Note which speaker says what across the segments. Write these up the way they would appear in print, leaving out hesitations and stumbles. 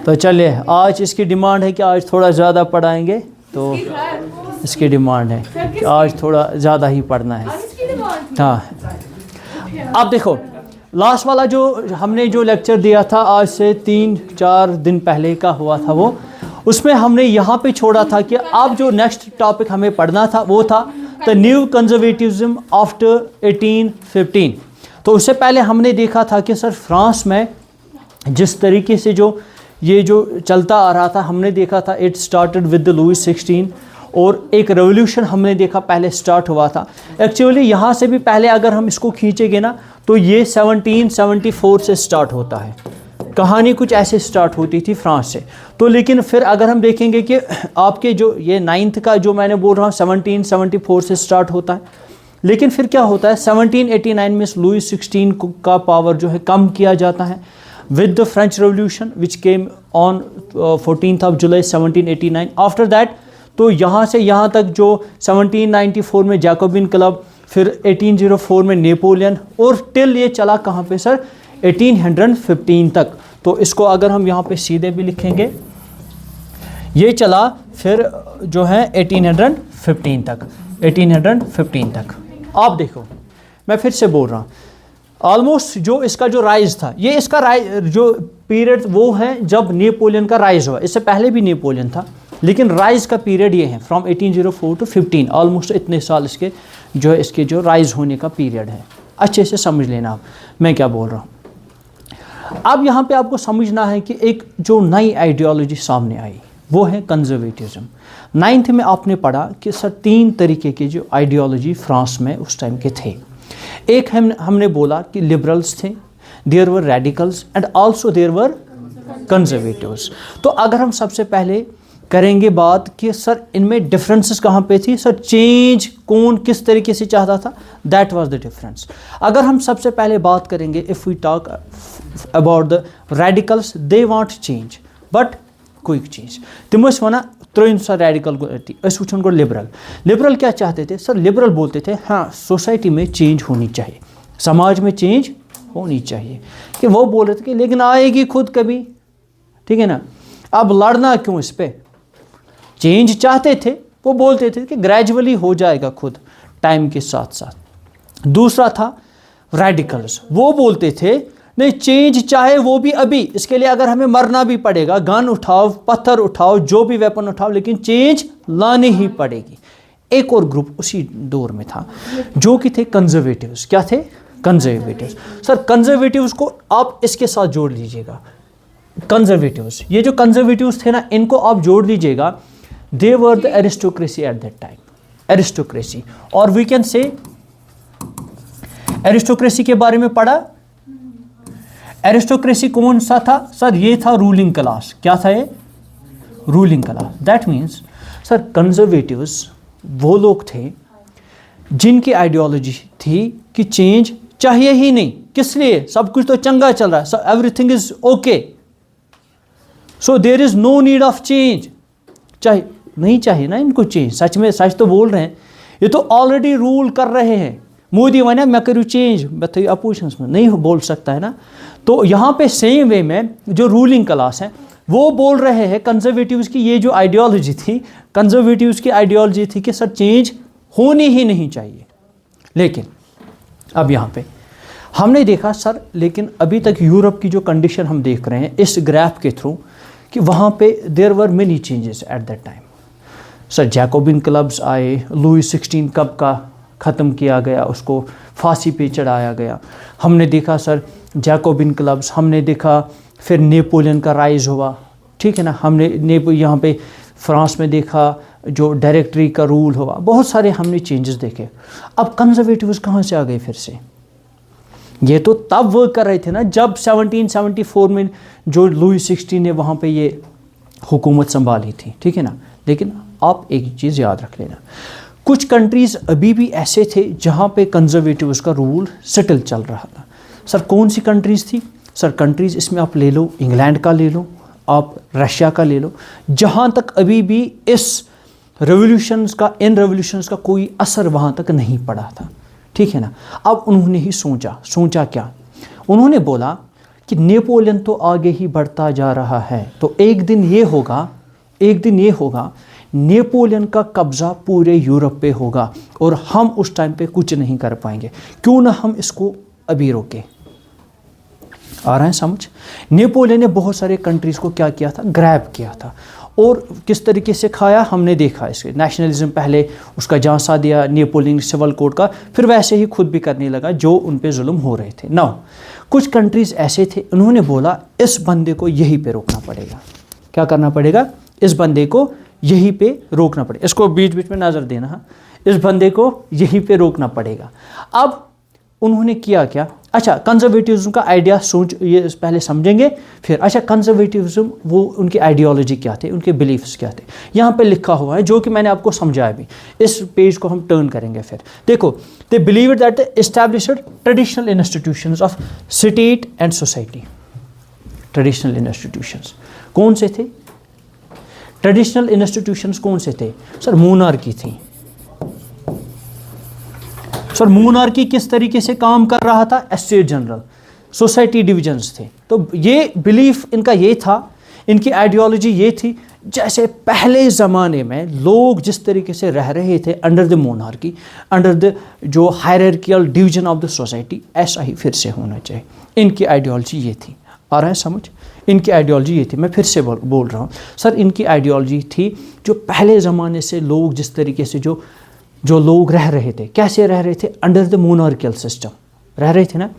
Speaker 1: तो चलिए, आज इसकी डिमांड है कि आज थोड़ा ज़्यादा पढ़ाएंगे, तो इसकी डिमांड है कि आज थोड़ा ज़्यादा ही पढ़ना है। हाँ, अब देखो, लास्ट वाला जो हमने जो लेक्चर दिया था आज से 3-4 दिन पहले का हुआ था, वो उसमें हमने यहाँ पे छोड़ा था कि अब जो नेक्स्ट टॉपिक हमें पढ़ना था वो था द न्यू कंजर्वेटिज्म आफ्टर 1815। तो उससे पहले हमने देखा था कि सर फ्रांस में जिस तरीके से जो ये जो चलता आ रहा था, हमने देखा था it started with the Louis 16, और एक रेवोल्यूशन हमने देखा पहले स्टार्ट हुआ था। एक्चुअली यहाँ से भी पहले अगर हम इसको खींचेंगे ना तो ये 1774 से स्टार्ट होता है। कहानी कुछ ऐसे स्टार्ट होती थी फ्रांस से। तो लेकिन फिर अगर हम देखेंगे कि आपके जो ये 9th का जो मैंने बोल रहा हूँ 1774 से स्टार्ट होता है, लेकिन फिर क्या होता है 1789 में लुई 16 का पावर जो है कम किया जाता है with the French revolution which came on 14th of July 1789। After that तो यहाँ से यहाँ तक जो 1794 में जैकोबिन क्लब, फिर 1804 में नेपोलियन, और टिल ये चला कहाँ पे सर 1815 तक। तो इसको अगर हम यहाँ पे सीधे भी लिखेंगे, ये चला फिर जो है 1815 तक, 1815 तक। आप देखो, मैं फिर से बोल रहा हूँ, ऑलमोस्ट जो इसका जो राइज था, ये इसका राइज जो पीरियड वो है जब नेपोलियन का राइज हुआ। इससे पहले भी नेपोलियन था, लेकिन राइज का पीरियड ये है फ्रॉम 1804 to 15, ऑलमोस्ट इतने साल इसके जो है इसके जो राइज होने का पीरियड है। अच्छे से समझ लेना आप मैं क्या बोल रहा हूँ। अब यहाँ पे आपको समझना है कि एक जो नई आइडियोलॉजी सामने आई वो है कंजर्वेटिज्म। 9th में आपने पढ़ा कि सर 3 तरीके के जो आइडियोलॉजी फ्रांस में उस टाइम के थे। एक हमने बोला कि लिबरल्स थे, there were radicals and also there were conservatives. तो अगर हम सबसे पहले करेंगे बात कि सर इनमें डिफरेंसेस कहाँ पे थी, सर चेंज कौन किस तरीके से चाहता था, दैट वाज द डिफरेंस। अगर हम सबसे पहले बात करेंगे, if we talk about the radicals, they want change but quick change. तुम वना त्रोइन सा रेडिकल वो लिबरल क्या चाहते थे सर, लिबरल बोलते थे हाँ सोसाइटी में चेंज होनी चाहिए, समाज में चेंज होनी चाहिए। कि वो बोल रहे थे कि लेकिन आएगी खुद कभी, ठीक है ना, अब लड़ना क्यों इस पर। चेंज चाहते थे, वो बोलते थे कि ग्रेजुअली हो जाएगा खुद टाइम के साथ साथ। दूसरा था रेडिकल्स, वो बोलते थे नहीं चेंज चाहे वो भी अभी, इसके लिए अगर हमें मरना भी पड़ेगा, गन उठाओ, पत्थर उठाओ, जो भी वेपन उठाओ, लेकिन चेंज लानी ही पड़ेगी। एक और ग्रुप उसी दौर में था जो कि थे कंजर्वेटिव्स। क्या थे कंजर्वेटिव्स? सर कंजर्वेटिव्स को आप इसके साथ जोड़ लीजिएगा। कंजर्वेटिव्स, ये जो कंजर्वेटिव्स थे ना, इनको आप जोड़ लीजिएगा। They were the aristocracy at that time, aristocracy, और we can say aristocracy के बारे में पढ़ा। aristocracy कौन सा था सर, ये था रूलिंग क्लास। क्या था ये? Ruling class. That means sir conservatives वो लोग थे जिनकी आइडियोलॉजी थी कि चेंज चाहिए ही नहीं। किस लिए? सब कुछ तो चंगा चल रहा है, so everything is okay, so there is no need of change। चाहिए नहीं चाहिए ना इनको चेंज। सच में सच तो बोल रहे हैं, ये तो ऑलरेडी रूल कर रहे हैं। मोदी वने मैं करूँ चेंज, मैं तो अपोजिशन में नहीं बोल सकता है ना। तो यहाँ पे सेम वे में जो रूलिंग क्लास है वो बोल रहे हैं कंजर्वेटिव्स की ये जो आइडियोलॉजी थी, कंजर्वेटिव्स की आइडियोलॉजी थी कि सर चेंज होनी ही नहीं चाहिए। लेकिन अब यहाँ पे हमने देखा सर, लेकिन अभी तक यूरोप की जो कंडीशन हम देख रहे हैं इस ग्राफ के थ्रू कि वहाँ पे there were many changes at that time. Sir Jacobin clubs आए, लुई 16 कब का ख़त्म किया गया, उसको फांसी पे चढ़ाया गया। हमने देखा सर जैकोबिन क्लब्स, हमने देखा फिर नेपोलियन का राइज हुआ, ठीक है ना। हमने यहाँ पे फ्रांस में देखा जो डायरेक्टरी का रूल हुआ, बहुत सारे हमने चेंजेस देखे। अब कंजर्वेटिव्स कहाँ से आ गए फिर से? ये तो तब वर्क कर रहे थे ना जब 1774 में जो लुई 16 ने वहाँ पे ये हुकूमत संभाली थी, ठीक है ना। लेकिन आप एक चीज़ याद रख लेना, कुछ कंट्रीज़ अभी भी ऐसे थे जहाँ पे कंजर्वेटिव्स का रूल सेटल चल रहा था। सर कौन सी कंट्रीज़ थी? सर कंट्रीज़ इसमें आप ले लो, इंग्लैंड का ले लो, आप रशिया का ले लो, जहाँ तक अभी भी इस रेवोल्यूशंस का, इन रेवोल्यूशंस का कोई असर वहाँ तक नहीं पड़ा था, ठीक है ना। अब उन्होंने ही सोचा क्या? उन्होंने बोला कि नेपोलियन तो आगे ही बढ़ता जा रहा है, तो एक दिन ये होगा नेपोलियन का कब्ज़ा पूरे यूरोप पे होगा और हम उस टाइम पे कुछ नहीं कर पाएंगे। क्यों ना हम इसको अभी रोके। आ रहा है समझ? नेपोलियन ने बहुत सारे कंट्रीज़ को क्या किया था, ग्रैब किया था, और किस तरीके से खाया हमने देखा। इसके नेशनलिज्म पहले उसका झांसा दिया नेपोलियन सिविल कोड का, फिर वैसे ही खुद भी करने लगा जो उन पे जुल्म हो रहे थे। नाउ कुछ कंट्रीज़ ऐसे थे, उन्होंने बोला इस बंदे को यहीं पे रोकना पड़ेगा। क्या करना पड़ेगा? इस बंदे को यहीं पे रोकना पड़ेगा। इसको बीच बीच में नज़र देना, हाँ, इस बंदे को यहीं पे रोकना पड़ेगा। अब उन्होंने किया क्या? अच्छा, कंजर्वेटिज्म का आइडिया ये पहले समझेंगे फिर। अच्छा, कंजर्वेटिज्म वो उनकी आइडियोलॉजी क्या थे, उनके बिलीफ्स क्या थे, यहाँ पे लिखा हुआ है, जो कि मैंने आपको समझाया भी। इस पेज को हम टर्न करेंगे फिर। देखो, they believe that established traditional institutions of state and society. Traditional institutions कौन से थे? ट्रेडिशनल इंस्टीट्यूशंस कौन से थे? सर, मोनार्की थी। सर, मोनार्की किस तरीके से काम कर रहा था? एस्टेट जनरल, सोसाइटी डिविजन्स थे। तो ये बिलीफ इनका ये था, इनकी आइडियोलॉजी ये थी, जैसे पहले ज़माने में लोग जिस तरीके से रह रहे थे under the monarchy, under the जो hierarchical division of the society, ऐसा ही फिर से होना चाहिए। इनकी आइडियोलॉजी ये थी। आ रहा है समझ? इनकी आइडियोलॉजी ये थी। मैं फिर से बोल रहा हूँ सर, इनकी आइडियोलॉजी थी जो पहले ज़माने से लोग जिस तरीके से जो लोग रह रहे थे, कैसे रह रहे थे? अंडर द मोनार्कियल सिस्टम रह रहे थे ना,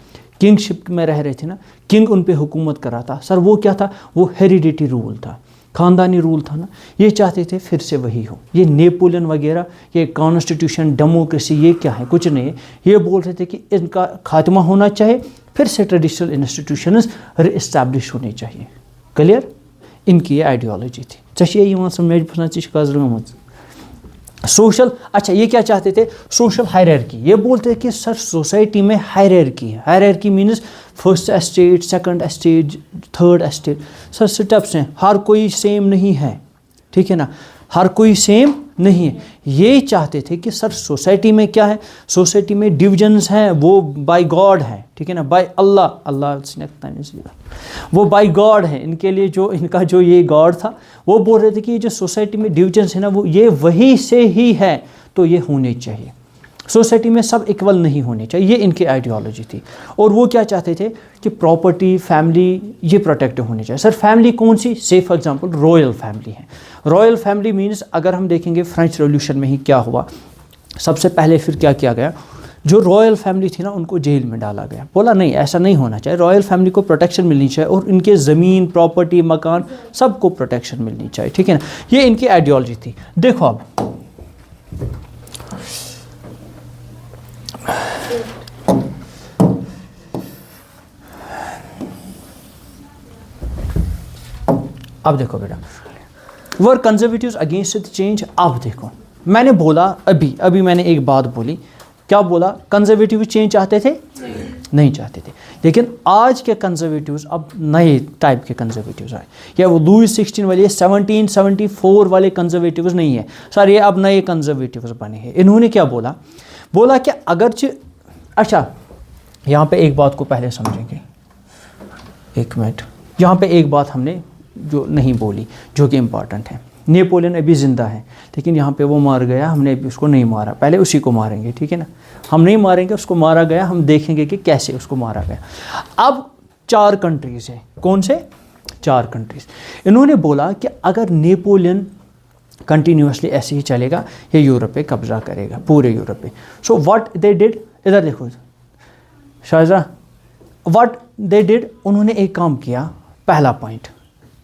Speaker 1: किंगशिप में रह रहे थे ना, किंग उन पे हुकूमत कर रहा था। सर, वो क्या था? वो हेरिडिटी रूल था, ख़ानदानी रूल था ना। ये चाहते थे फिर से वही हो। ये नेपोलियन वगैरह, ये कॉन्स्टिट्यूशन, डेमोक्रेसी, ये क्या है? कुछ नहीं है। ये बोल रहे थे कि इनका खात्मा होना चाहिए, फिर से ट्रेडिशनल इंस्टीट्यूशंस रीएस्टैब्लिश होने चाहिए। क्लियर? इनकी ये आइडियोलॉजी थी। चाहिए ये समझ फंसा सोशल। अच्छा, ये क्या चाहते थे? Social hierarchy. ये बोलते हैं कि सर सोसाइटी में हायरार्की है। Hierarchy means first estate, second estate, third estate. Sir steps हैं, हर कोई सेम नहीं है, ठीक है ना, हर कोई सेम नहीं है। ये चाहते थे कि सर सोसाइटी में क्या है? सोसाइटी में डिविजन्स हैं, वो बाय गॉड है, ठीक है ना, बाय अल्लाह वो बाय गॉड है। इनके लिए जो इनका जो ये गॉड था, वो बोल रहे थे कि ये जो सोसाइटी में डिविजन्स है ना, वो ये वही से ही है, तो ये होने चाहिए। सोसाइटी में सब इक्वल नहीं होने चाहिए। ये इनकी आइडियोलॉजी थी। और वो क्या चाहते थे कि प्रॉपर्टी, फैमिली, ये प्रोटेक्ट होनी चाहिए। सर, फैमिली कौन सी? से फॉर एग्जांपल रॉयल फैमिली है। रॉयल फैमिली मीन्स अगर हम देखेंगे फ्रेंच रेवोल्यूशन में ही क्या हुआ, सबसे पहले फिर क्या किया गया, जो रॉयल फैमिली थी ना उनको जेल में डाला गया। बोला नहीं, ऐसा नहीं होना चाहिए, रॉयल फैमिली को प्रोटेक्शन मिलनी चाहिए और इनके ज़मीन, प्रॉपर्टी, मकान, सबको प्रोटेक्शन मिलनी चाहिए, ठीक है ना। ये इनकी आइडियोलॉजी थी। देखो अब देखो बेटा, वर कंजर्वेटिव्स अगेंस्ट द चेंज। अब देखो, मैंने बोला अभी मैंने एक बात बोली, क्या बोला? कंजर्वेटिव चेंज चाहते थे? नहीं चाहते थे। लेकिन आज के कंजर्वेटिव्स अब नए टाइप के कंजर्वेटिव्स आए। या वो लुई 16 वाले 1774 वाले कंजर्वेटिव्स नहीं है सर, ये अब नए कंजर्वेटिव्स बने हैं। इन्होंने क्या बोला कि अगरचे, अच्छा यहाँ पे एक बात को पहले समझेंगे, एक मिनट। यहाँ पे एक बात हमने जो नहीं बोली, जो कि इम्पॉर्टेंट है। नेपोलियन अभी ज़िंदा है, लेकिन यहाँ पे वो मार गया, हमने अभी उसको नहीं मारा, पहले उसी को मारेंगे, ठीक है ना। हम नहीं मारेंगे, उसको मारा गया, हम देखेंगे कि कैसे उसको मारा गया। अब 4 कंट्रीज़ हैं। कौन से? 4 कंट्रीज़। इन्होंने बोला कि अगर नेपोलियन कंटिन्यूसली ऐसे ही चलेगा, ये यूरोप पे कब्जा करेगा, पूरे यूरोप पे। सो व्हाट दे डिड, इधर देखो शाहजहा, व्हाट दे डिड, उन्होंने एक काम किया। पहला पॉइंट,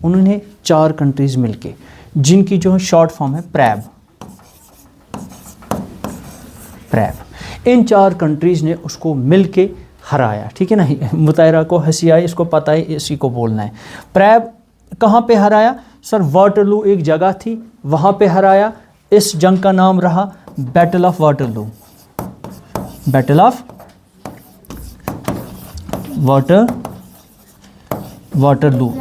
Speaker 1: उन्होंने 4 कंट्रीज़ मिलके, जिनकी जो शॉर्ट फॉर्म है प्रैब, इन 4 कंट्रीज़ ने उसको मिलके हराया, ठीक है ना। मुतायरा को हंसी आई, इसको पता है इसी को बोलना है। प्रैब कहाँ पे हराया? सर, वाटरलू एक जगह थी, वहाँ पे हराया। इस जंग का नाम रहा battle of Waterloo. Battle of Waterloo,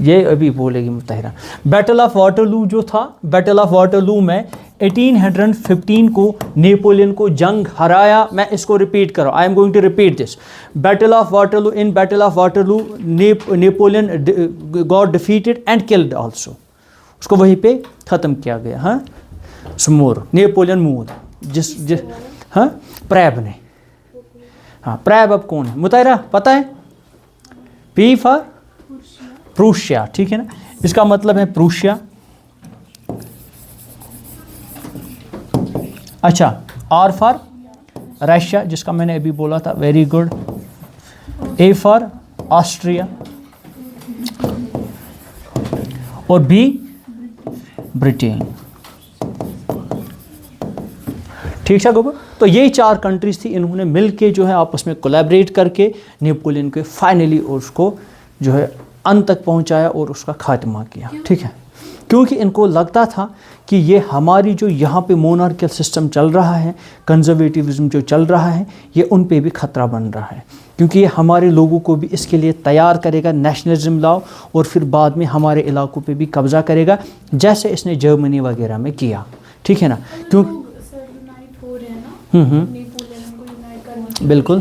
Speaker 1: ये अभी बोलेगी मुताहिरा। बैटल ऑफ वाटरलू जो था, बैटल ऑफ वाटरलू में 1815 को नेपोलियन को जंग हराया। मैं इसको रिपीट कर रहा हूँ, I am going to repeat this. Battle of Waterloo, in battle of Waterloo Napoleon got defeated and killed also, उसको वहीं पे ख़त्म किया गया। हाँ, स्मोर नेपोलियन मूद जिस हाँ प्रैब ने। हाँ, प्रैब अब कौन है मुतायरा पता है? पी फॉर प्रूशिया, ठीक है ना, इसका मतलब है प्रूशिया। अच्छा, आर फॉर रशिया, जिसका मैंने अभी बोला था, very good. A for Austria और बी ब्रिटेन। ठीक है गोबर, तो यही 4 कंट्रीज थी, इन्होंने मिलके जो है आपस में कोलैबोरेट करके नेपोलियन के फाइनली उसको जो है अंत तक पहुंचाया और उसका खात्मा किया। ठीक है, क्योंकि इनको लगता था कि ये हमारी जो यहाँ पे मोनार्कियल सिस्टम चल रहा है, कंजर्वेटिविज्म जो चल रहा है, ये उन पे भी ख़तरा बन रहा है, क्योंकि ये हमारे लोगों को भी इसके लिए तैयार करेगा, नेशनलिज्म लाओ, और फिर बाद में हमारे इलाकों पे भी कब्ज़ा करेगा, जैसे इसने जर्मनी वगैरह में किया। ठीक है ना, क्यों बिल्कुल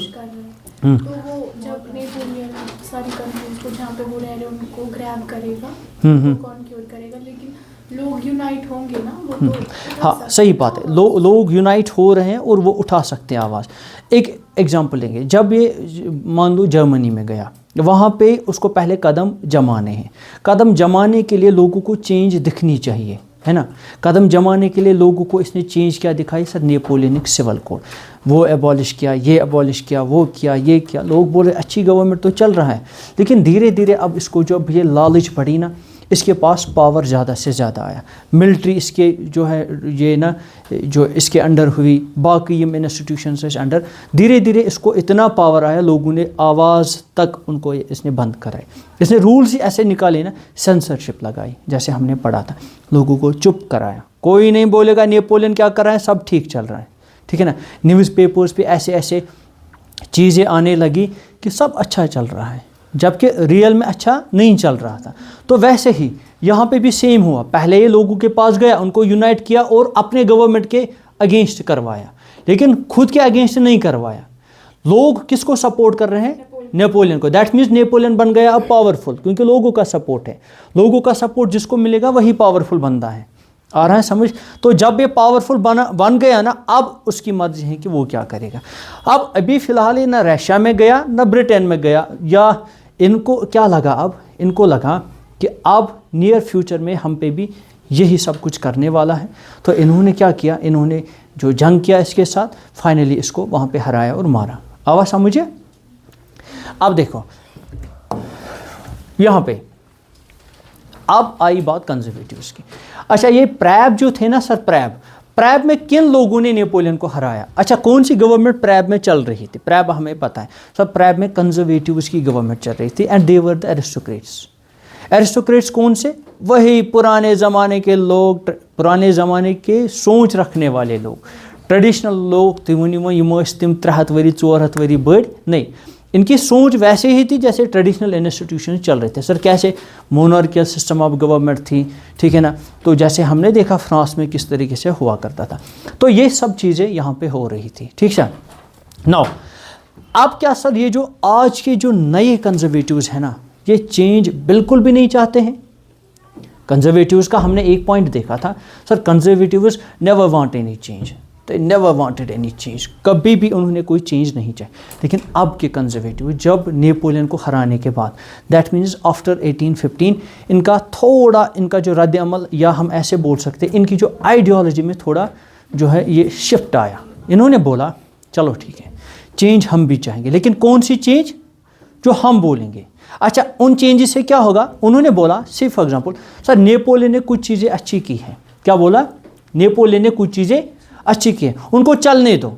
Speaker 2: सारी कंट्रीज को जहाँ पे वो रह रहे हैं उनको ग्रैब करेगा, कॉन्क्यूर करेगा, लेकिन लोग यूनाइट होंगे ना, वो तो
Speaker 1: हाँ सही बात है, लोग यूनाइट हो रहे हैं और वो उठा सकते हैं आवाज़। एक एग्जांपल लेंगे, जब ये मान लो जर्मनी में गया, वहाँ पे उसको पहले कदम जमाने हैं। कदम जमाने के लिए लोगों को चेंज दिखनी चाहिए, है ना। कदम जमाने के लिए लोगों को इसने चेंज क्या दिखाई सर? नेपोलियनिक सिविल कोड, वो एबॉलिश किया, ये एबॉलिश किया, वो किया, ये किया। लोग बोले अच्छी गवर्नमेंट तो चल रहा है, लेकिन धीरे धीरे अब इसको जब ये लालच पड़ी ना, इसके पास पावर ज़्यादा से ज़्यादा आया। मिलिट्री इसके जो है ये ना जो इसके अंडर हुई, बाकी ये इंस्टीट्यूशंस इसके अंडर, धीरे धीरे इसको इतना पावर आया, लोगों ने आवाज़ तक उनको इसने बंद कराई। इसने रूल्स ही ऐसे निकाले ना, सेंसरशिप लगाई, जैसे हमने पढ़ा था, लोगों को चुप कराया। कोई नहीं बोलेगा नेपोलियन क्या कर रहा है, सब ठीक चल रहा है, ठीक है ना। न्यूज़पेपर्स पे ऐसे ऐसे चीज़ें आने लगी कि सब अच्छा चल रहा है, जबकि रियल में अच्छा नहीं चल रहा था। तो वैसे ही यहाँ पे भी सेम हुआ, पहले ये लोगों के पास गया, उनको यूनाइट किया और अपने गवर्नमेंट के अगेंस्ट करवाया, लेकिन खुद के अगेंस्ट नहीं करवाया। लोग किसको सपोर्ट कर रहे हैं? नेपोलियन को। दैट मीन्स नेपोलियन बन गया अब पावरफुल, क्योंकि लोगों का सपोर्ट है। लोगों का सपोर्ट जिसको मिलेगा वही पावरफुल बंदा है। आ रहा है समझ? तो जब ये पावरफुल बन गया ना, अब उसकी मर्जी है कि वो क्या करेगा। अब अभी फ़िलहाल ये ना रशिया में गया ना ब्रिटेन में गया, या इनको क्या लगा, अब इनको लगा कि अब नियर फ्यूचर में हम पे भी यही सब कुछ करने वाला है। तो इन्होंने क्या किया, इन्होंने जो जंग किया इसके साथ, फाइनली इसको वहाँ पे हराया और मारा। आवाज़ समझिए। अब देखो यहाँ पे अब आई बात कंजर्वेटिव्स की। अच्छा, ये प्रैब जो थे ना सर, प्रैब में किन लोगों ने नेपोलियन को हराया? अच्छा, कौन सी गवर्नमेंट प्रैब में चल रही थी? प्रैब हमें पता है सर, प्रैब में कंजर्वेटिव्स की गवर्नमेंट चल रही थी, and they were the aristocrats. Aristocrats कौन से? वही पुराने ज़माने के लोग, पुराने ज़माने के सोच रखने वाले लोग, ट्रेडिशनल लोग। तिम 300 वरी 400 वरी बड़ नहीं, इनकी सोच वैसे ही थी जैसे ट्रेडिशनल इंस्टीट्यूशन चल रहे थे। सर कैसे? मोनार्कियल सिस्टम ऑफ गवर्नमेंट थी, ठीक है ना। तो जैसे हमने देखा फ्रांस में किस तरीके से हुआ करता था, तो ये सब चीज़ें यहाँ पे हो रही थी, ठीक है। नाउ अब क्या सर, ये जो आज के जो नए कंजर्वेटिव्स हैं ना, ये चेंज बिल्कुल भी नहीं चाहते हैं। कंजर्वेटिव्स का हमने एक पॉइंट देखा था sir, conservatives never want any change, they never wanted any change, कभी भी उन्होंने कोई चेंज नहीं चाही। लेकिन अब के कंजर्वेटिव जब नेपोलियन को हराने के बाद, दैट मीन्स आफ्टर 1815, इनका थोड़ा, इनका जो रद्द अमल, या हम ऐसे बोल सकते हैं इनकी जो आइडियोलॉजी में थोड़ा जो है ये शिफ्ट आया। इन्होंने बोला चलो ठीक है, चेंज हम भी चाहेंगे, लेकिन कौन सी चेंज? जो हम बोलेंगे। अच्छा, उन चेंजेस से क्या होगा? उन्होंने बोला, सी फॉर एग्जाम्पल सर, नेपोलियन ने कुछ चीज़ें अच्छी की हैं। क्या बोला? नेपोलियन ने कुछ चीज़ें अच्छी की है, उनको चलने दो,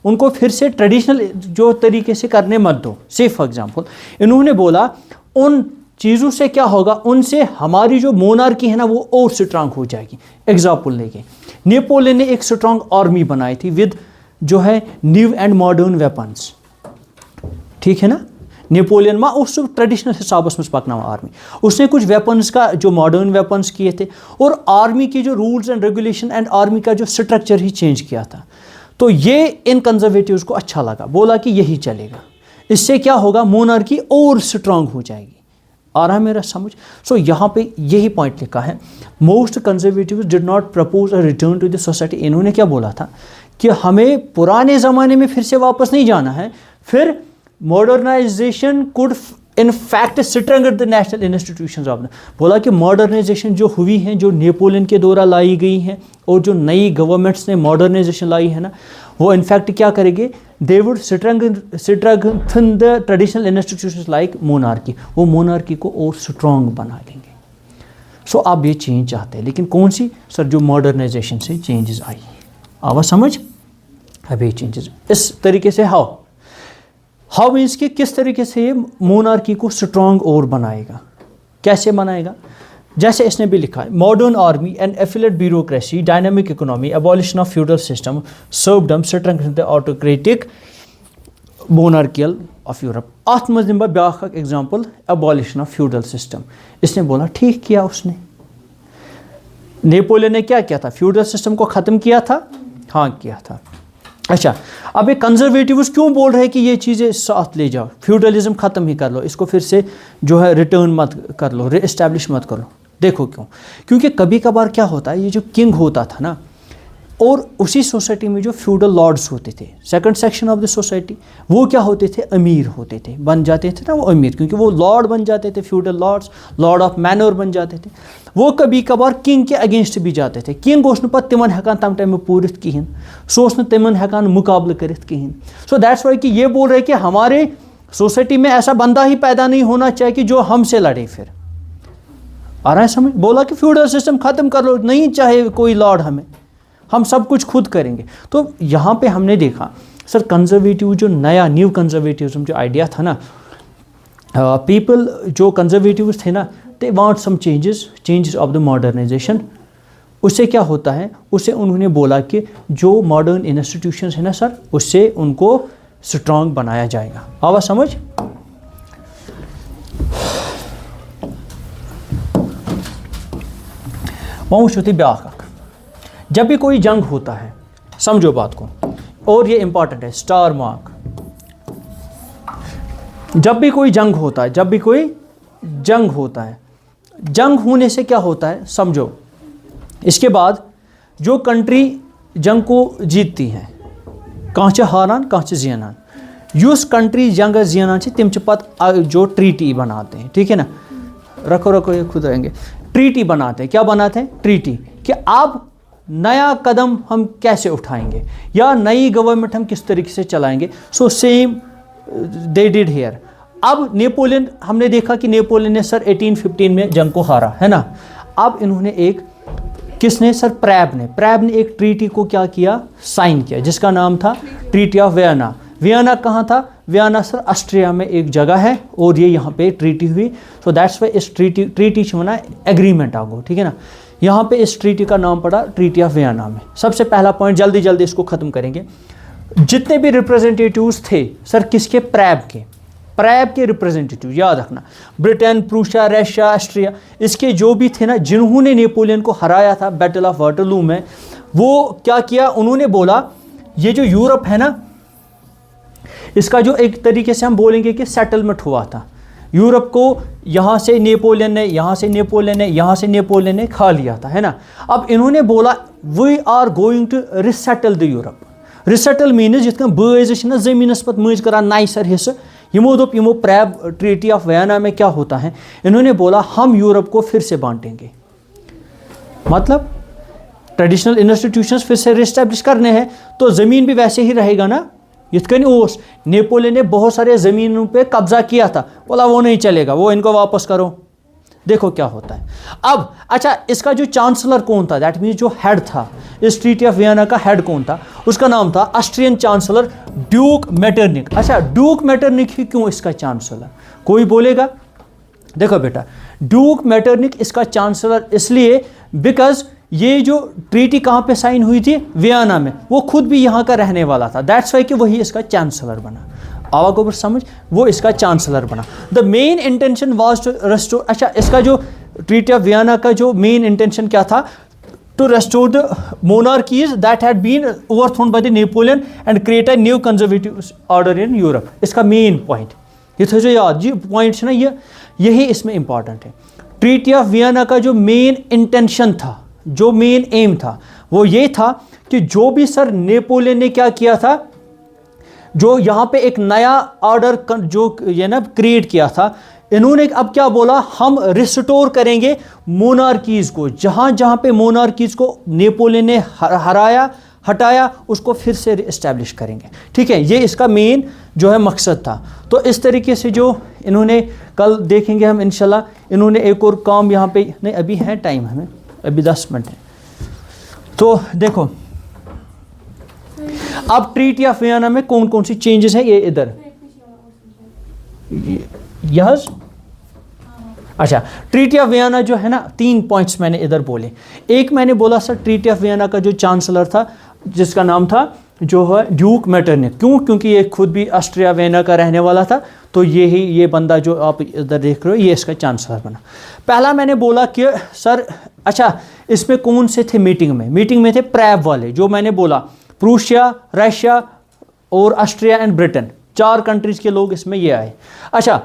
Speaker 1: उनको फिर से ट्रेडिशनल जो तरीके से करने मत दो। से फॉर एग्जांपल इन्होंने बोला उन चीज़ों से क्या होगा, उनसे हमारी जो मोनार्की है ना वो और स्ट्रांग हो जाएगी। एग्जाम्पल लेके नेपोलियन ने एक स्ट्रांग आर्मी बनाई थी विद जो है न्यू एंड मॉडर्न वेपन्स, ठीक है ना। नेपोलियन मा उस ट्रेडिशनल हिसाबस में पकना आर्मी, उसने कुछ वेपन्स का जो मॉडर्न वेपन्स किए थे और आर्मी के जो rules and regulation and army का जो स्ट्रक्चर ही चेंज किया था। तो ये इन कंजर्वेटिव्स को अच्छा लगा, बोला कि यही चलेगा, इससे क्या होगा, मोनार्की और स्ट्रांग हो जाएगी। आ रहा है मेरा समझ? सो यहाँ पे यही पॉइंट लिखा है, most conservatives did not propose a return to the society. इन्होंने क्या बोला था कि हमें पुराने ज़माने में फिर से वापस नहीं जाना है, फिर modernization could in fact strengthen the national institutions of the, बोला कि मॉडर्नाइजेशन जो हुई हैं, जो नेपोलियन के द्वारा लाई गई हैं और जो नई गवर्नमेंट्स ने मॉडर्नाइजेशन लाई है ना, वो इनफैक्ट क्या करेंगे, they would strengthen the traditional institutions like monarchy, वो मोनार्की को और स्ट्रॉन्ग बना देंगे। सो आप ये चेंज चाहते हैं, लेकिन कौन सी सर, जो मॉडर्नाइजेशन से चेंजेस आई, आवाज़ समझ? अब ये चेंजेस इस तरीके से हाउ मीन्स कि किस तरीके से ये मोनार्की को स्ट्रॉन्ग और बनाएगा, कैसे बनाएगा? जैसे इसने भी लिखा है, modern army and affiliate bureaucracy, dynamic economy, abolition of feudal system, serfdom, strengthen the autocratic monarchial of Europe. अत मज दिम ब्याख example, abolition of feudal system. इसने बोला ठीक किया उसने, नेपोलियन ने क्या किया था, फ्यूडल सिस्टम को ख़त्म किया था, हाँ किया था। अच्छा, अब ये कंजर्वेटिव्स क्यों बोल रहे हैं कि ये चीज़ें साथ ले जाओ, फ्यूडलिज्म ख़त्म ही कर लो, इसको फिर से जो है रिटर्न मत कर लो, रीएस्टैब्लिश मत करो। देखो क्यों, क्योंकि कभी कभार क्या होता है, ये जो किंग होता था ना, और उसी सोसाइटी में जो फ्यूडल लॉर्ड्स होते थे, second section of the society, वो क्या होते थे, अमीर होते थे, बन जाते थे ना वो अमीर, क्योंकि वो लॉर्ड बन जाते थे, feudal lords, Lord of manner बन जाते थे। वो कभी कभार किंग के अगेंस्ट भी जाते थे, किंग ओस पत तिमन हेकान तम टाइम पूरित कहें, सो तिमन हेकान मुकाबले करित कहें। सो दैट्स वाई कि ये बोल रहे कि हमारे सोसाइटी में ऐसा बंदा ही पैदा नहीं होना चाहिए कि जो हमसे लड़े। फिर आ रहा है समझ? बोला कि फ्यूडल सिस्टम ख़त्म कर लो, नहीं चाहे कोई लॉर्ड हमें, हम सब कुछ खुद करेंगे। तो यहाँ पे हमने देखा सर, कंजर्वेटिव जो नया न्यू कंजर्वेटिव्म जो आइडिया था ना, पीपल जो कंजर्वेटिव्स थे ना, they want some changes of the modernization. उससे क्या होता है, उससे उन्होंने बोला कि जो मॉडर्न इंस्टीट्यूशंस है ना सर, उससे उनको स्ट्रॉन्ग बनाया जाएगा। आवाज़ समझ? वहाँ शुति ब्याख, जब भी कोई जंग होता है, समझो बात को, और ये इंपॉर्टेंट है, स्टार मार्क, जब भी कोई जंग होता है, जब भी कोई जंग होता है, जंग होने से क्या होता है समझो, इसके बाद जो कंट्री जंग को जीतती है, कहाँ हारान कहाँ जीनान, युस कंट्री जंग जीनान तिम पत जो ट्रीटी बनाते हैं, ठीक है ना, रखो ये खुद रहेंगे, ट्रीटी बनाते हैं। क्या बनाते हैं? ट्रीटी, कि अब नया कदम हम कैसे उठाएंगे या नई गवर्नमेंट हम किस तरीके से चलाएंगे। So same they did here. अब नेपोलियन, हमने देखा कि नेपोलियन ने सर 1815 में जंग को हारा है ना। अब इन्होंने एक, किसने सर, प्रैब ने एक ट्रीटी को क्या किया, साइन किया, जिसका नाम था ट्रीटी ऑफ वियना। वियना कहाँ था? वियना सर ऑस्ट्रिया में एक जगह है, और ये यहाँ पे ट्रीटी हुई। सो दैट्स वाई इस ट्रीटी होना एग्रीमेंट आगो, ठीक है ना। यहाँ पे इस ट्रीटी का नाम पड़ा ट्रीटी ऑफ वियना में। सबसे पहला पॉइंट, जल्दी इसको ख़त्म करेंगे। जितने भी रिप्रेजेंटेटिव्स थे सर, किसके? प्रैब के रिप्रेजेंटेटिव, याद रखना, ब्रिटेन, प्रूशिया, रशिया, ऑस्ट्रिया, इसके जो भी थे ना, जिन्होंने नेपोलियन को हराया था बैटल ऑफ वाटरलू में, वो क्या किया, उन्होंने बोला ये जो यूरोप है ना, इसका जो एक तरीके से हम बोलेंगे कि सेटलमेंट हुआ था, यूरोप को यहाँ से नेपोलियन ने खा लिया था, है ना। अब इन्होंने बोला we are going to resettle the Europe. Resettle means जित बज जमीनस पे मज कर नई सर हिस्से, यमो दोप यमो प्रैब ट्रीटी ऑफ वियना में क्या होता है, इन्होंने बोला हम यूरोप को फिर से बांटेंगे, मतलब ट्रेडिशनल इंस्टीट्यूशंस फिर से रिस्टैब्लिश करने हैं, तो ज़मीन भी वैसे ही रहेगा ना। इतकन ओस नेपोलियन ने बहुत सारे ज़मीनों पे कब्जा किया था, बोला वो नहीं चलेगा, वो इनको वापस करो। देखो क्या होता है अब। अच्छा, इसका जो चांसलर कौन था, दैट मीन्स जो हेड था इस ट्रीटी ऑफ वियना का, हेड कौन था, उसका नाम था ऑस्ट्रियन चांसलर ड्यूक मेटरनिक। अच्छा, ड्यूक मेटरनिक ही क्यों इसका चांसलर, कोई बोलेगा? देखो बेटा, ड्यूक मेटरनिक इसका चांसलर इसलिए बिकॉज ये जो ट्रीटी कहाँ पे साइन हुई थी, वियना में, वो खुद भी यहाँ का रहने वाला था, दैट्स वाई कि वही इसका चांसलर बना। आवा को समझ, वो इसका चांसलर बना। The main intention was to restore, अच्छा इसका जो ट्रीटी ऑफ वियना का जो मेन इंटेंशन क्या था, to restore the monarchies that had been overthrown by the Napoleon and create a new conservative order in Europe. इसका main point ये था जो याद जी पॉइंट है ना, यही इसमें इंपॉर्टेंट है। ट्रीटी ऑफ वियना का जो मेन इंटेंशन था, जो मेन एम था, वो ये था कि जो भी सर नेपोलियन ने क्या किया था, जो यहाँ पे एक नया ऑर्डर जो ये ना क्रिएट किया था, इन्होंने अब क्या बोला, हम रिस्टोर करेंगे मोनार्कीज को, जहाँ जहाँ पे मोनार्कीज को नेपोलियन ने हटाया उसको फिर से इस्टेब्लिश करेंगे। ठीक है, ये इसका मेन जो है मकसद था। तो इस तरीके से जो इन्होंने, कल देखेंगे हम इंशाल्लाह, इन्होंने एक और काम यहाँ पे, नहीं अभी है टाइम, हमें अभी 10 मिनट है। तो देखो अब ट्रीटी ऑफ वियना में कौन कौन सी चेंजेस है, ये इधर यस। अच्छा, ट्रीटी ऑफ वियना जो है ना, 3 पॉइंट्स मैंने इधर बोले। एक मैंने बोला सर ट्रीटी ऑफ वियना का जो चांसलर था, जिसका नाम था जो है ड्यूक मेटरनिक, क्यों, क्योंकि ये खुद भी ऑस्ट्रिया वियना का रहने वाला था, तो ये बंदा जो आप इधर देख रहे हो, ये इसका चांसलर बना। पहला मैंने बोला कि सर अच्छा इसमें कौन से थे मीटिंग में थे प्रैब वाले, जो मैंने बोला प्रूशिया, रशिया और ऑस्ट्रिया एंड ब्रिटेन, 4 कंट्रीज के लोग इसमें ये आए। अच्छा,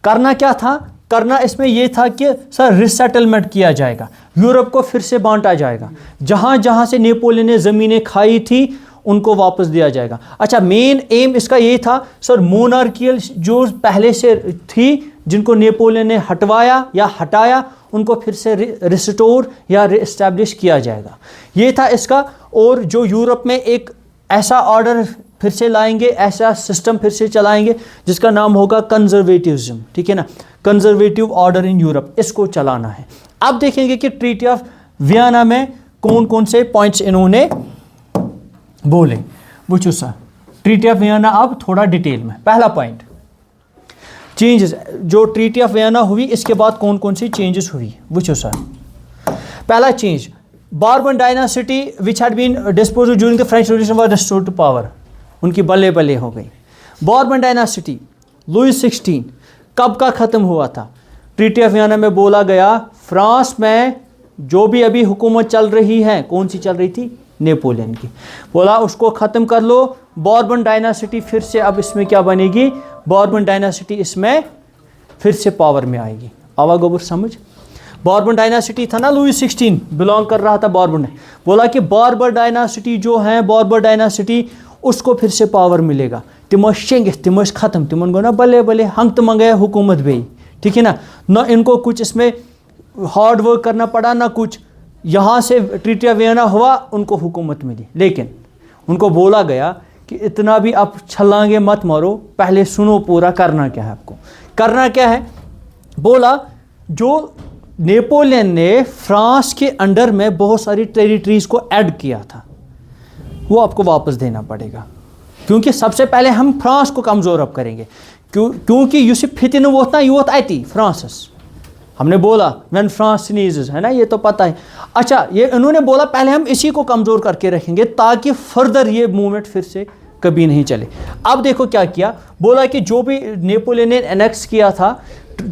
Speaker 1: करना क्या था, करना इसमें यह था कि सर रिसेटलमेंट किया जाएगा, यूरोप को फिर से बांटा जाएगा, जहाँ जहाँ से नेपोलियन ने ज़मीनें खाई थी उनको वापस दिया जाएगा। अच्छा, मेन एम इसका ये था सर मोनार्कियल जो पहले से थी, जिनको नेपोलियन ने हटवाया या हटाया, उनको फिर से रिस्टोर या रिस्टैब्लिश किया जाएगा, ये था इसका। और जो यूरोप में एक ऐसा ऑर्डर फिर से लाएंगे, ऐसा सिस्टम फिर से चलाएंगे जिसका नाम होगा कंजर्वेटिज्म। ठीक है ना, कंजर्वेटिव ऑर्डर इन यूरोप, इसको चलाना है। अब देखेंगे कि ट्रीटी ऑफ वियना में कौन कौन से पॉइंट्स इन्होंने बोले। पूछो सर ट्रीटी ऑफ वियना अब थोड़ा डिटेल में। पहला पॉइंट, चेंजेस, जो ट्रीटी ऑफ वियना हुई इसके बाद कौन कौन सी चेंजेस हुई, पूछो सर। पहला change, Bourbon dynasty which had been disposed during the French revolution was restored to power, उनकी बल्ले बल्ले हो गई। बॉर्बन डायनासिटी लुईस 16 कब का ख़त्म हुआ था, ट्रीटी ऑफ वियना में बोला गया फ्रांस में जो भी अभी हुकूमत चल रही है, कौन सी चल रही थी, नेपोलियन की, बोला उसको ख़त्म कर लो। बॉर्बन डायनासिटी फिर से अब इसमें क्या बनेगी, बॉर्बन डायनासिटी इसमें फिर से पावर में आएगी। आवागोबर समझ, बॉर्बन डायनासिटी था ना, लुईस 16 बिलोंग कर रहा था बॉर्बन, बोला कि बॉर्बन डायनासिटी जो है, बॉर्बन डायनासिटी उसको फिर से पावर मिलेगा। तिम शेंगे, तिम ख़त्म, तिमन गो ना बल्ले बल्ले हंग तम गए हुकूमत भी। ठीक है ना, न इनको कुछ इसमें हार्ड वर्क करना पड़ा ना कुछ, यहाँ से ट्रीटी ऑफ वियना हुआ, उनको हुकूमत मिली। लेकिन उनको बोला गया कि इतना भी आप छलांगे मत मारो, पहले सुनो पूरा करना क्या है, आपको करना क्या है। बोला जो नेपोलियन ने फ्रांस के अंडर में बहुत सारी टेरिटरीज को ऐड किया था, वो आपको वापस देना पड़ेगा, क्योंकि सबसे पहले हम फ्रांस को कमज़ोर अब करेंगे, क्योंकि यूसुफ फितिन वो ना यूथ आती फ्रांसिस, हमने बोला व्हेन फ्रांस स्नीजेस, है ना, ये तो पता है। अच्छा, ये इन्होंने बोला पहले हम इसी को कमज़ोर करके रखेंगे ताकि फर्दर ये मूवमेंट फिर से कभी नहीं चले। अब देखो क्या किया, बोला कि जो भी नेपोलियन ने एनेक्स किया था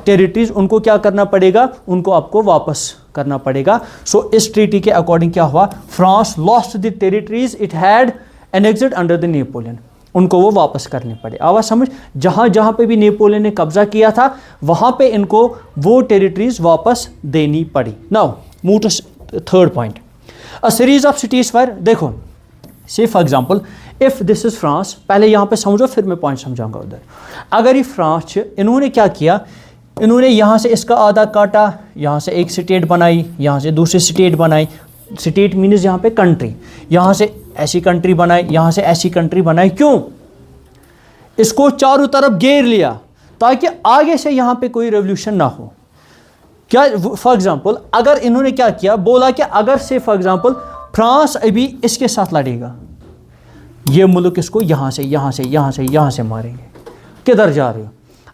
Speaker 1: टेरिटरीज, उनको क्या करना पड़ेगा, उनको आपको वापस करना पड़ेगा। सो इस ट्रीटी के अकॉर्डिंग क्या हुआ, France lost the territories it had annexed under the Napoleon, उनको वो वापस करने पड़े। आवाज़ समझ, जहाँ जहाँ पे भी नेपोलियन ने कब्जा किया था वहाँ पे इनको वो टेरिटरीज वापस देनी पड़ी। Now move to third point, a series of cities were. देखो से for example if this is France, पहले यहाँ पे समझो फिर मैं पॉइंट समझाऊंगा उधर। अगर ये फ्रांस, इन्होंने क्या किया, इन्होंने यहाँ से इसका आधा काटा, यहाँ से एक स्टेट बनाई, यहाँ से दूसरी स्टेट बनाई, स्टेट मीन्स यहाँ पे कंट्री, यहाँ से ऐसी कंट्री बनाई, यहाँ से ऐसी कंट्री बनाई। क्यों, इसको चारों तरफ घेर लिया ताकि आगे से यहाँ पे कोई रेवोल्यूशन ना हो। क्या फॉर एग्जांपल अगर इन्होंने क्या किया, बोला कि अगर से फॉर एग्जांपल फ्रांस अभी इसके साथ लड़ेगा, ये मुल्क इसको यहाँ से यहाँ से यहाँ से यहाँ से मारेंगे, किधर जा रहे हो।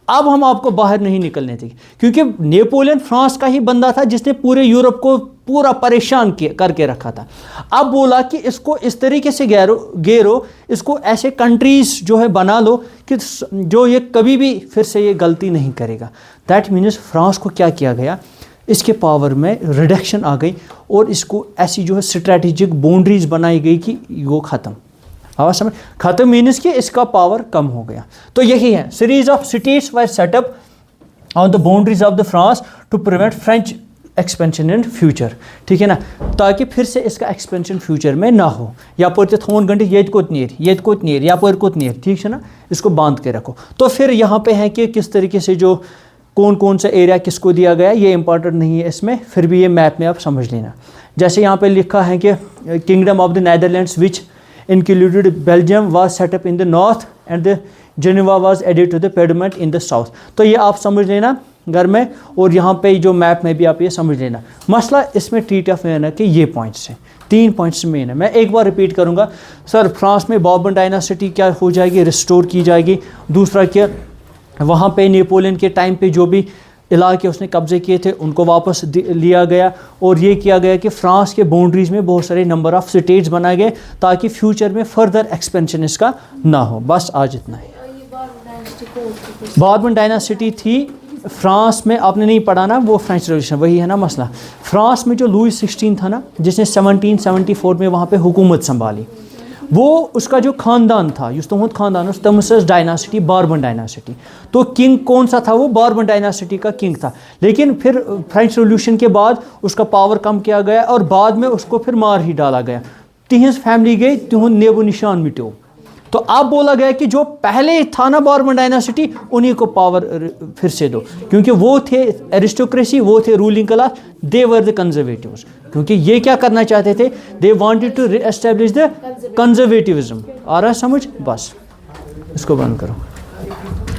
Speaker 1: अब हम आपको बाहर नहीं निकलने देंगे, क्योंकि नेपोलियन फ्रांस का ही बंदा था जिसने पूरे यूरोप को पूरा परेशान करके रखा था। अब बोला कि इसको इस तरीके से गेरो, इसको ऐसे कंट्रीज जो है बना लो कि जो ये कभी भी फिर से ये गलती नहीं करेगा। दैट मीन्स फ्रांस को क्या किया गया, इसके पावर में रिडक्शन आ गई और इसको ऐसी जो है स्ट्रैटेजिक बाउंड्रीज बनाई गई कि वो ख़त्म। आवाज समझ, ख़त्म मीन्स कि इसका पावर कम हो गया। तो यही है, series of cities were set up on the boundaries of the France to prevent French expansion in future, ठीक है ना, ताकि फिर से इसका एक्सपेंशन फ्यूचर में ना हो। यपर थोन गंड ये नीर यपर नीर, ठीक है ना, इसको बांध के रखो। तो फिर यहाँ पे है कि किस तरीके से जो कौन कौन सा एरिया किसको दिया गया, ये इंपॉर्टेंट नहीं है इसमें, फिर भी ये मैप में आप समझ लेना। जैसे यहाँ पे लिखा है कि kingdom of the Netherlands which included Belgium was set up in the north and the Geneva was added to the Piedmont in the south। तो ये आप समझ लेना घर में, और यहाँ पे जो मैप में भी आप ये समझ लेना। मसला इसमें ट्रीटी ऑफ वियना के ये पॉइंट्स हैं, 3 पॉइंट्स मेन है। मैं एक बार रिपीट करूँगा सर, फ्रांस में बॉर्बन डायनासिटी क्या हो जाएगी, रिस्टोर की जाएगी। दूसरा क्या, वहाँ पे नेपोलियन के टाइम पे जो भी इलाके उसने कब्जे किए थे उनको वापस लिया गया, और ये किया गया कि फ्रांस के बाउंड्रीज़ में बहुत सारे नंबर ऑफ़ स्टेट्स बनाए गए ताकि फ्यूचर में फर्दर एक्सपेंशन इसका ना हो। बस आज इतना ही। बॉर्बन डायनासिटी थी फ्रांस में, आपने नहीं पढ़ा ना, वो फ्रेंच रेवोल्यूशन, वही है ना मसला। फ्रांस में जो लुई 16 था ना, जिसने 1774 में वहाँ पे हुकूमत संभाली, वो उसका जो ख़ानदान था, युस तमुद ख़ानदान उस तमसस डायनासिटी, बॉर्बन डायनासिटी। तो किंग कौन सा था, वो बॉर्बन डायनासिटी का किंग था। लेकिन फिर फ्रेंच रेवोल्यूशन के बाद उसका पावर कम किया गया और बाद में उसको फिर मार ही डाला गया। तिहंज फैमिली गई, तिहुंद नेबो निशान मिट्यो। तो अब बोला गया कि जो पहले था ना बॉर्बन डायनासिटी, उन्हीं को पावर फिर से दो, क्योंकि वो थे एरिस्टोक्रेसी, वो थे ruling class, they were the conservatives. क्योंकि ये क्या करना चाहते थे, they wanted to re-establish the कंजर्वेटिविज्म। आ रहा है समझ, बस इसको बंद करो।